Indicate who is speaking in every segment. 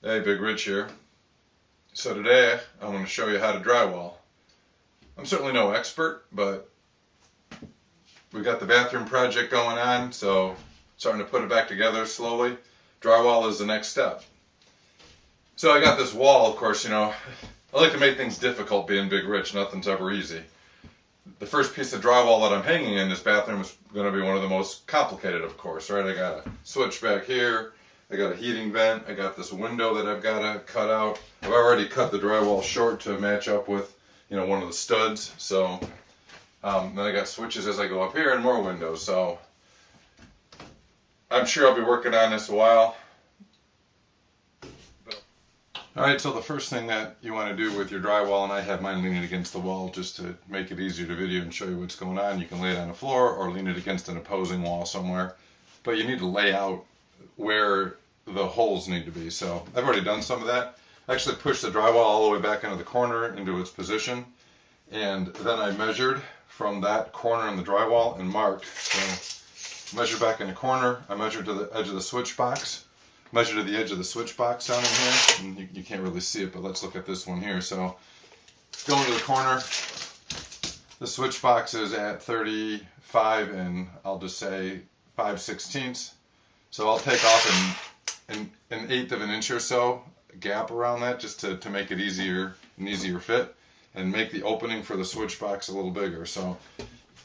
Speaker 1: Hey, Big Rich here. So today I'm going to show you how to drywall. I'm certainly no expert, but we got the bathroom project going on, so starting to put it back together slowly. Drywall is the next step. So I got this wall, of course, I like to make things difficult being Big Rich. Nothing's ever easy. The first piece of drywall that I'm hanging in this bathroom is going to be one of the most complicated, of course, right? I got a switch back here. I got a heating vent. I got this window that I've got to cut out. I've already cut the drywall short to match up with, one of the studs. So then I got switches as I go up here and more windows. So I'm sure I'll be working on this a while. Alright, so the first thing that you want to do with your drywall, and I have mine leaning against the wall just to make it easier to video and show you what's going on. You can lay it on the floor or lean it against an opposing wall somewhere. But you need to lay out where the holes need to be. So I've already done some of that. I actually pushed the drywall all the way back into the corner into its position, and then I measured from that corner in the drywall and marked. So measured back in the corner, I measured to the edge of the switch box, measured to the edge of the switch box down in here, and you can't really see it, but let's look at this one here. So going to the corner, the switch box is at 35 and I'll just say 5/16. So I'll take off an eighth of an inch or so gap around that just to make it an easier fit and make the opening for the switch box a little bigger. So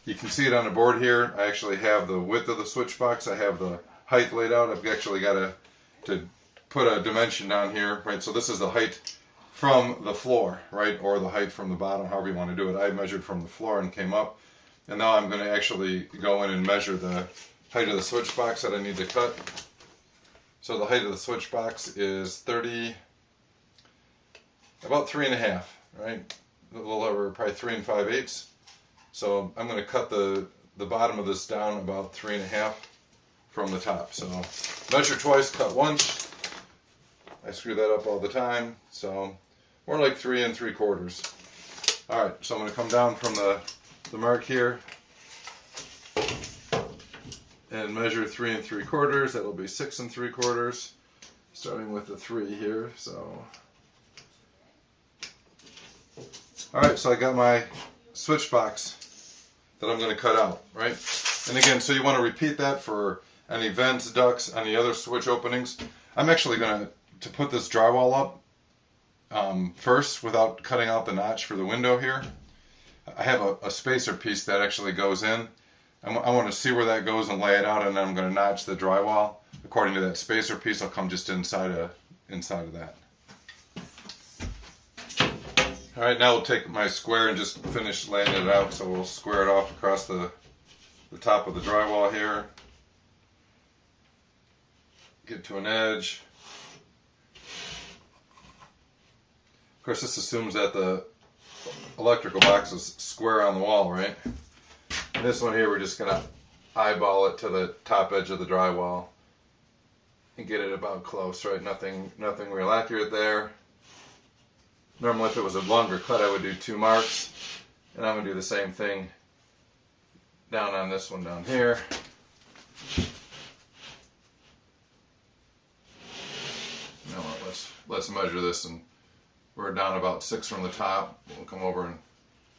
Speaker 1: you can see it on the board here. I actually have the width of the switch box. I have the height laid out. I've actually got to put a dimension down here, right? So this is the height from the floor, right? Or the height from the bottom, however you want to do it. I measured from the floor and came up. And now I'm going to actually go in and measure the height of the switch box that I need to cut. So the height of the switch box is about 3.5, right? A little over, probably 3 5/8. So I'm going to cut the bottom of this down about 3.5 from the top. So measure twice, cut once. I screw that up all the time. So more like 3 3/4. All right, so I'm going to come down from the mark here and measure 3 3/4. That'll be 6 3/4, starting with the 3 here. So, all right, so I got my switch box that I'm going to cut out, right? And again, so you want to repeat that for any vents, ducts, any other switch openings. I'm actually going to put this drywall up first without cutting out the notch for the window here. I have a spacer piece that actually goes in. I want to see where that goes and lay it out, and then I'm going to notch the drywall according to that spacer piece. I'll come just inside of that. All right, now we'll take my square and just finish laying it out. So we'll square it off across the top of the drywall here. Get to an edge. Of course, this assumes that the electrical box is square on the wall, right? And this one here, we're just going to eyeball it to the top edge of the drywall and get it about close, right? Nothing real accurate there. Normally, if it was a longer cut, I would do 2 marks, and I'm going to do the same thing down on this one down here. Now let's measure this, and we're down about 6 from the top. We'll come over and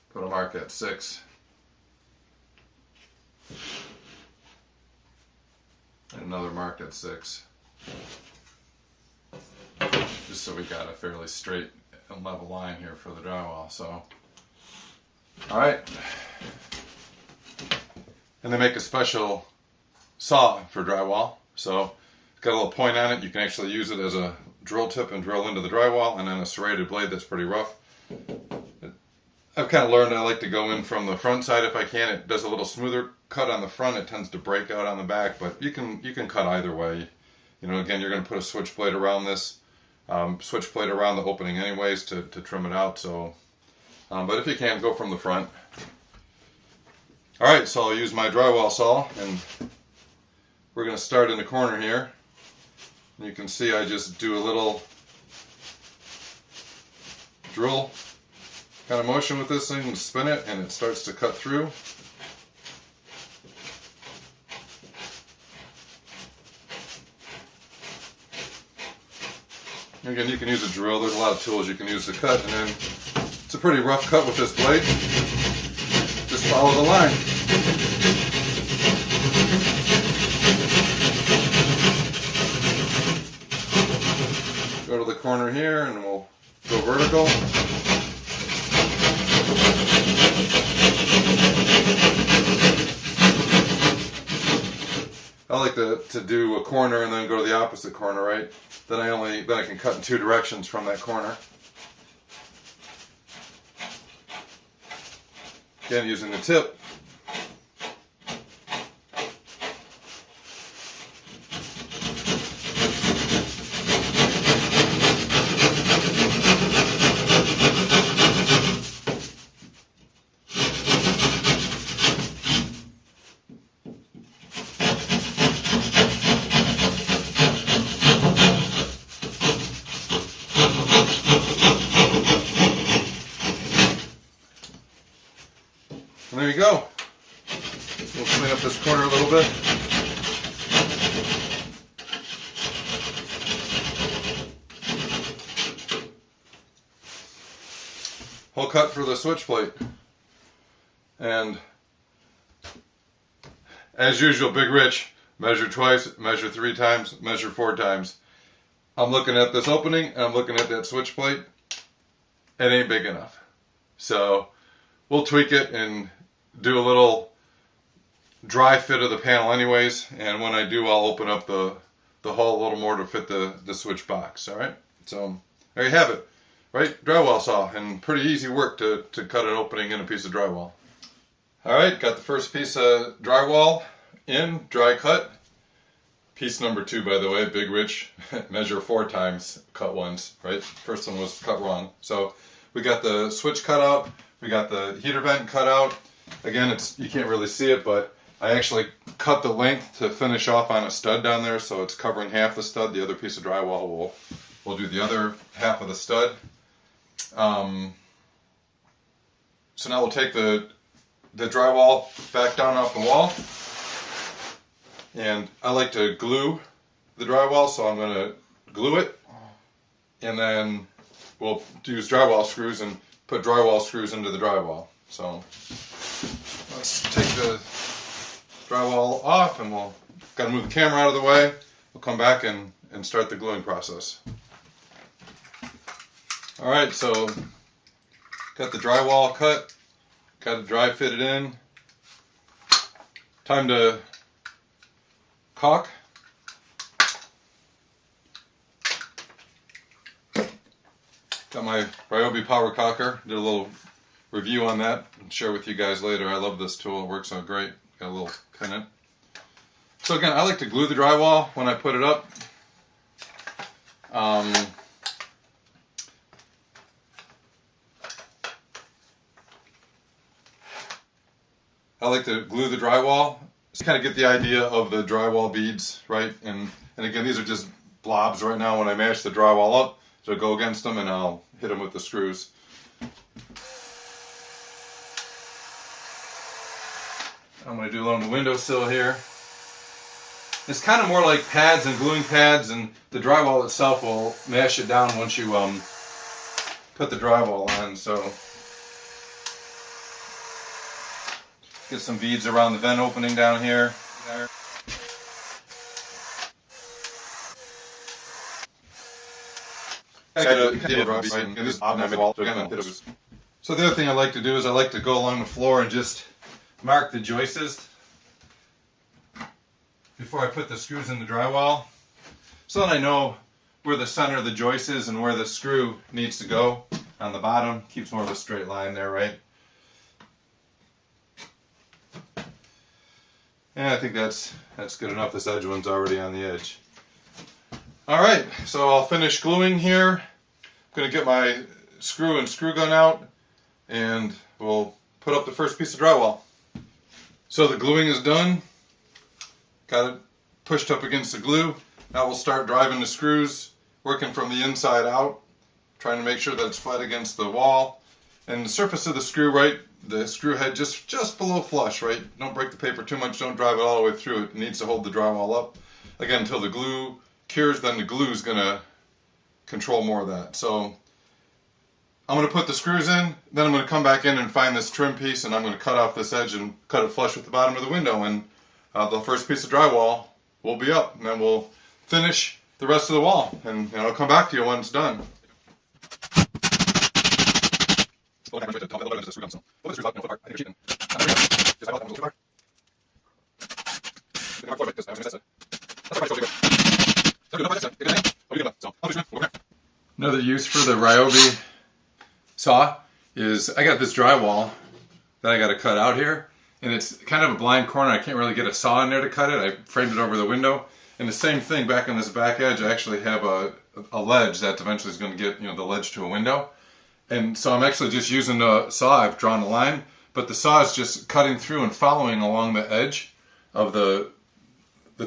Speaker 1: put a mark at 6. And another mark at 6. Just so we got a fairly straight and level line here for the drywall. So, alright. And they make a special saw for drywall. So it's got a little point on it. You can actually use it as a drill tip and drill into the drywall, and then a serrated blade that's pretty rough. I've kind of learned I like to go in from the front side if I can. It does a little smoother cut on the front. It tends to break out on the back, but you can cut either way. Again, you're going to put a switch blade around this, switch blade around the opening anyways to trim it out. So, but if you can, go from the front. All right, so I'll use my drywall saw, and we're going to start in the corner here. And you can see I just do a little drill kind of motion with this thing and spin it, and it starts to cut through. Again, you can use a drill. There's a lot of tools you can use to cut, and then it's a pretty rough cut with this blade. Just follow the line. Go to the corner here, and we'll go vertical. I like to do a corner and then go to the opposite corner, right? Then I can cut in two directions from that corner. Again, using the tip. And there you go. We'll clean up this corner a little bit. Hole cut for the switch plate. And as usual, Big Rich, measure twice, measure 3 times, measure 4 times. I'm looking at this opening and I'm looking at that switch plate. It ain't big enough. So we'll tweak it and do a little dry fit of the panel anyways, and when I do, I'll open up the hole a little more to fit the switch box. Alright, so there you have it, right? Drywall saw, and pretty easy work to cut an opening in a piece of drywall. Alright, got the first piece of drywall in, dry cut. Piece number 2, by the way, Big Rich, measure 4 times, cut once, right? First one was cut wrong. So we got the switch cut out, we got the heater vent cut out. Again, you can't really see it, but I actually cut the length to finish off on a stud down there, so it's covering half the stud. The other piece of drywall will do the other half of the stud. So now we'll take the drywall back down off the wall, and I like to glue the drywall, so I'm going to glue it, and then we'll use drywall screws and put drywall screws into the drywall. So let's take the drywall off, and we'll gotta move the camera out of the way. We'll come back and start the gluing process. Alright, so got the drywall cut, got it dry fitted in. Time to caulk. Got my Ryobi power caulker, did a little review on that and share with you guys later. I love this tool, it works out great. Got a little pin in. So again, I like to glue the drywall when I put it up. I like to glue the drywall to kind of get the idea of the drywall beads, right? And again, these are just blobs right now. When I mash the drywall up, so go against them and I'll hit them with the screws. I'm going to do along the windowsill here. It's kind of more like pads and gluing pads, and the drywall itself will mash it down once you put the drywall on. So get some beads around the vent opening down here. So the other thing I like to do is I like to go along the floor and just mark the joists before I put the screws in the drywall, so that I know where the center of the joist is and where the screw needs to go on the bottom. Keeps more of a straight line there, right? Yeah, I think that's good enough. This edge one's already on the edge. Alright, so I'll finish gluing here. I'm going to get my screw and screw gun out, and we'll put up the first piece of drywall. So the gluing is done. Got it pushed up against the glue. Now we'll start driving the screws, working from the inside out, trying to make sure that it's flat against the wall. And the surface of the screw, right, the screw head just below flush, right? Don't break the paper too much, don't drive it all the way through. It needs to hold the drywall up. Again, until the glue cures, then the glue is gonna control more of that. So I'm going to put the screws in, then I'm going to come back in and find this trim piece, and I'm going to cut off this edge and cut it flush with the bottom of the window, and the first piece of drywall will be up, and then we'll finish the rest of the wall, and I'll come back to you when it's done. Another use for the Ryobi saw is I got this drywall that I got to cut out here, and it's kind of a blind corner. I can't really get a saw in there to cut it. I framed it over the window, and the same thing back on this back edge. I actually have a ledge that eventually is going to get the ledge to a window, and so I'm actually just using the saw. I've drawn a line, but the saw is just cutting through and following along the edge of the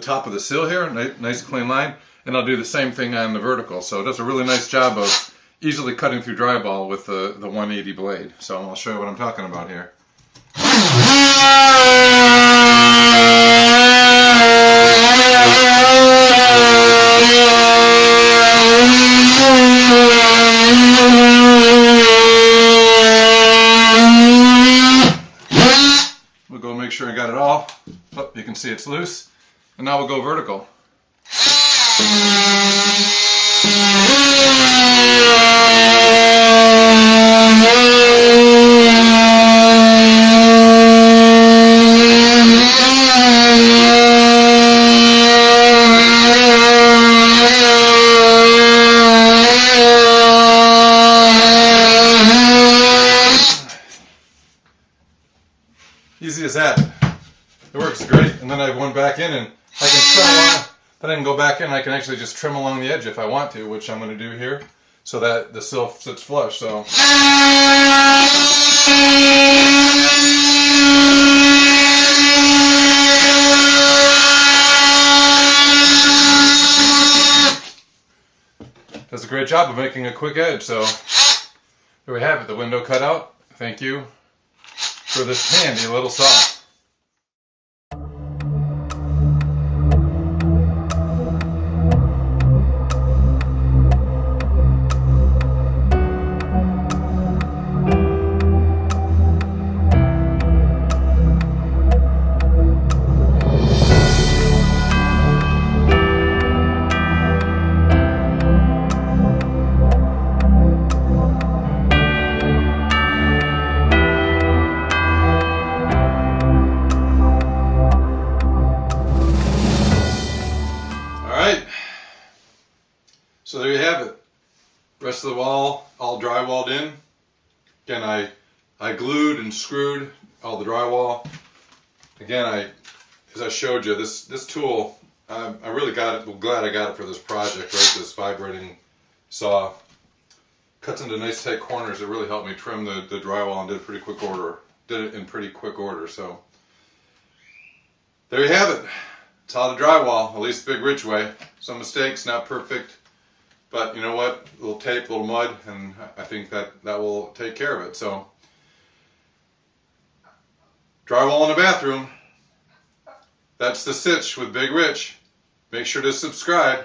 Speaker 1: top of the sill here. Nice clean line. And I'll do the same thing on the vertical. So it does a really nice job of easily cutting through drywall with the 180 blade. So I'll show you what I'm talking about here. We'll go make sure I got it all. Oh, you can see it's loose. And now we'll go vertical. Easy as that. It works great. And then I have one back in, and I can trim along. Then I can go back in and I can actually just trim along the edge if I want to, which I'm going to do here, so that the sill sits flush. So does a great job of making a quick edge. So there we have it, the window cut out. Thank you for this handy little saw. So there you have it. Rest of the wall all drywalled in. Again, I glued and screwed all the drywall. Again, as I showed you, this tool, I really got it. I'm glad I got it for this project, right? This vibrating saw cuts into nice tight corners. It really helped me trim the drywall and did it in pretty quick order. So there you have it. It's how to drywall, at least Big Rich way. Some mistakes, not perfect. But you know what? A little tape, a little mud, and I think that will take care of it. So, drywall in a bathroom. That's the sitch with Big Rich. Make sure to subscribe.